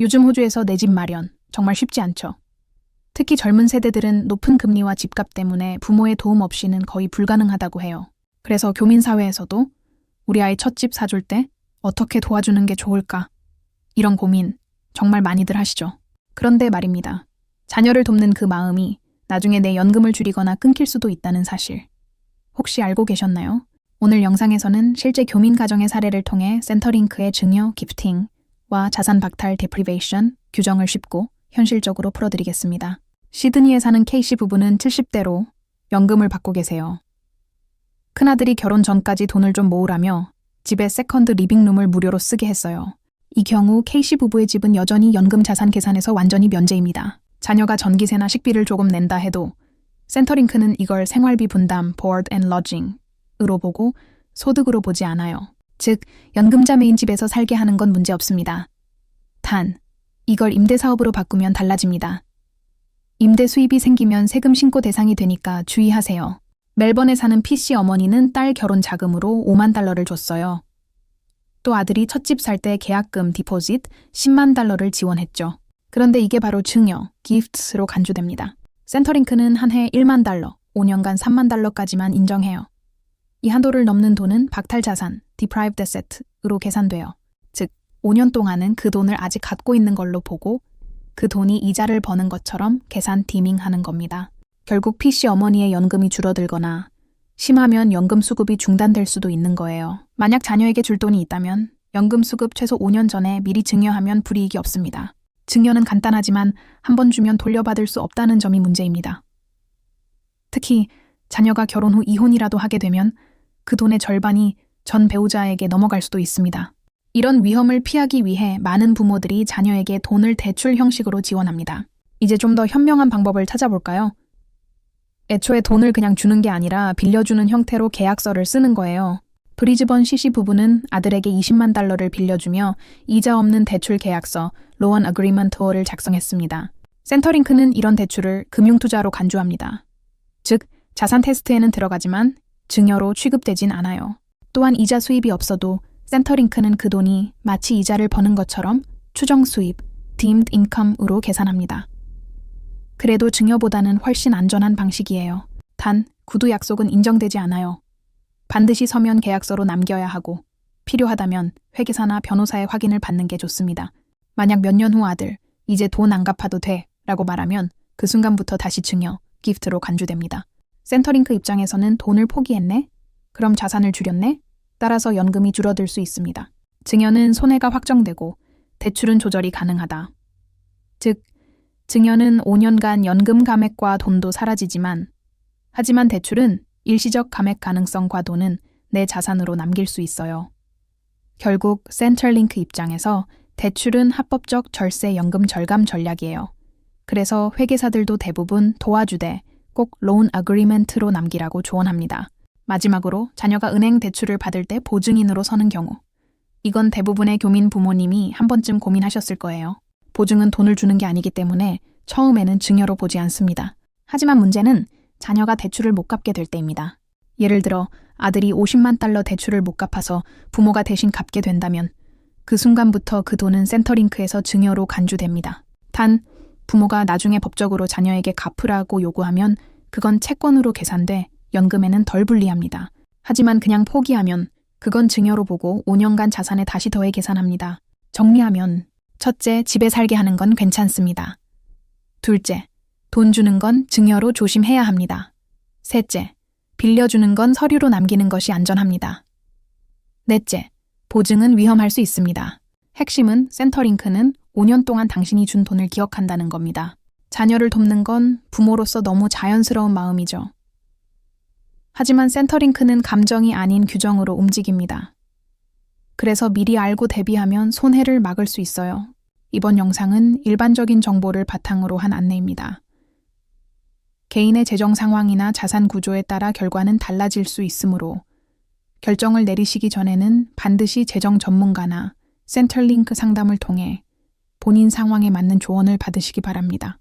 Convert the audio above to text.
요즘 호주에서 내 집 마련, 정말 쉽지 않죠. 특히 젊은 세대들은 높은 금리와 집값 때문에 부모의 도움 없이는 거의 불가능하다고 해요. 그래서 교민사회에서도 우리 아이 첫 집 사줄 때 어떻게 도와주는 게 좋을까? 이런 고민 정말 많이들 하시죠. 그런데 말입니다. 자녀를 돕는 그 마음이 나중에 내 연금을 줄이거나 끊길 수도 있다는 사실. 혹시 알고 계셨나요? 오늘 영상에서는 실제 교민 가정의 사례를 통해 센터링크의 증여, 기프팅과 자산 박탈, 데프리베이션 규정을 쉽고 현실적으로 풀어드리겠습니다. 시드니에 사는 K씨 부부는 70대로 연금을 받고 계세요. 큰아들이 결혼 전까지 돈을 좀 모으라며 집에 세컨드 리빙룸을 무료로 쓰게 했어요. 이 경우 K씨 부부의 집은 여전히 연금 자산 계산에서 완전히 면제입니다. 자녀가 전기세나 식비를 조금 낸다 해도 센터링크는 이걸 생활비 분담, board and lodging으로 보고 소득으로 보지 않아요. 즉, 연금자매인 집에서 살게 하는 건 문제 없습니다. 단, 이걸 임대사업으로 바꾸면 달라집니다. 임대 수입이 생기면 세금 신고 대상이 되니까 주의하세요. 멜번에 사는 P씨 어머니는 딸 결혼 자금으로 $50,000를 줬어요. 또 아들이 첫집 살 때 계약금 디포짓 $100,000를 지원했죠. 그런데 이게 바로 증여, 기프트로 간주됩니다. 센터링크는 한 해 $10,000, 5년간 $30,000까지만 인정해요. 이 한도를 넘는 돈은 박탈자산, deprived asset으로 계산돼요. 즉, 5년 동안은 그 돈을 아직 갖고 있는 걸로 보고 그 돈이 이자를 버는 것처럼 계산 디밍하는 겁니다. 결국 P씨 어머니의 연금이 줄어들거나 심하면 연금 수급이 중단될 수도 있는 거예요. 만약 자녀에게 줄 돈이 있다면 연금 수급 최소 5년 전에 미리 증여하면 불이익이 없습니다. 증여는 간단하지만 한 번 주면 돌려받을 수 없다는 점이 문제입니다. 특히 자녀가 결혼 후 이혼이라도 하게 되면 그 돈의 절반이 전 배우자에게 넘어갈 수도 있습니다. 이런 위험을 피하기 위해 많은 부모들이 자녀에게 돈을 대출 형식으로 지원합니다. 이제 좀 더 현명한 방법을 찾아볼까요? 애초에 돈을 그냥 주는 게 아니라 빌려주는 형태로 계약서를 쓰는 거예요. 브리즈번 C씨 부부는 아들에게 $200,000를 빌려주며 이자 없는 대출 계약서, Loan Agreement를 작성했습니다. 센터링크는 이런 대출을 금융투자로 간주합니다. 즉, 자산 테스트에는 들어가지만 증여로 취급되진 않아요. 또한 이자 수입이 없어도 센터링크는 그 돈이 마치 이자를 버는 것처럼 추정 수입, deemed income으로 계산합니다. 그래도 증여보다는 훨씬 안전한 방식이에요. 단, 구두 약속은 인정되지 않아요. 반드시 서면 계약서로 남겨야 하고 필요하다면 회계사나 변호사의 확인을 받는 게 좋습니다. 만약 몇 년 후 아들, 이제 돈 안 갚아도 돼 라고 말하면 그 순간부터 다시 증여, 기프트로 간주됩니다. 센터링크 입장에서는 돈을 포기했네? 그럼 자산을 줄였네? 따라서 연금이 줄어들 수 있습니다. 증여는 손해가 확정되고 대출은 조절이 가능하다. 즉, 증여는 5년간 연금 감액과 돈도 사라지지만 하지만 대출은 일시적 감액 가능성 과도는 내 자산으로 남길 수 있어요. 결국 센터링크 입장에서 대출은 합법적 절세 연금 절감 전략이에요. 그래서 회계사들도 대부분 도와주되 꼭 loan agreement로 남기라고 조언합니다. 마지막으로 자녀가 은행 대출을 받을 때 보증인으로 서는 경우. 이건 대부분의 교민 부모님이 한 번쯤 고민하셨을 거예요. 보증은 돈을 주는 게 아니기 때문에 처음에는 증여로 보지 않습니다. 하지만 문제는 자녀가 대출을 못 갚게 될 때입니다. 예를 들어 아들이 $500,000 대출을 못 갚아서 부모가 대신 갚게 된다면 그 순간부터 그 돈은 센터링크에서 증여로 간주됩니다. 단, 부모가 나중에 법적으로 자녀에게 갚으라고 요구하면 그건 채권으로 계산돼 연금에는 덜 불리합니다. 하지만 그냥 포기하면 그건 증여로 보고 5년간 자산에 다시 더해 계산합니다. 정리하면 첫째, 집에 살게 하는 건 괜찮습니다. 둘째, 돈 주는 건 증여로 조심해야 합니다. 셋째, 빌려주는 건 서류로 남기는 것이 안전합니다. 넷째, 보증은 위험할 수 있습니다. 핵심은 센터링크는 5년 동안 당신이 준 돈을 기억한다는 겁니다. 자녀를 돕는 건 부모로서 너무 자연스러운 마음이죠. 하지만 센터링크는 감정이 아닌 규정으로 움직입니다. 그래서 미리 알고 대비하면 손해를 막을 수 있어요. 이번 영상은 일반적인 정보를 바탕으로 한 안내입니다. 개인의 재정 상황이나 자산 구조에 따라 결과는 달라질 수 있으므로 결정을 내리시기 전에는 반드시 재정 전문가나 센터링크 상담을 통해 본인 상황에 맞는 조언을 받으시기 바랍니다.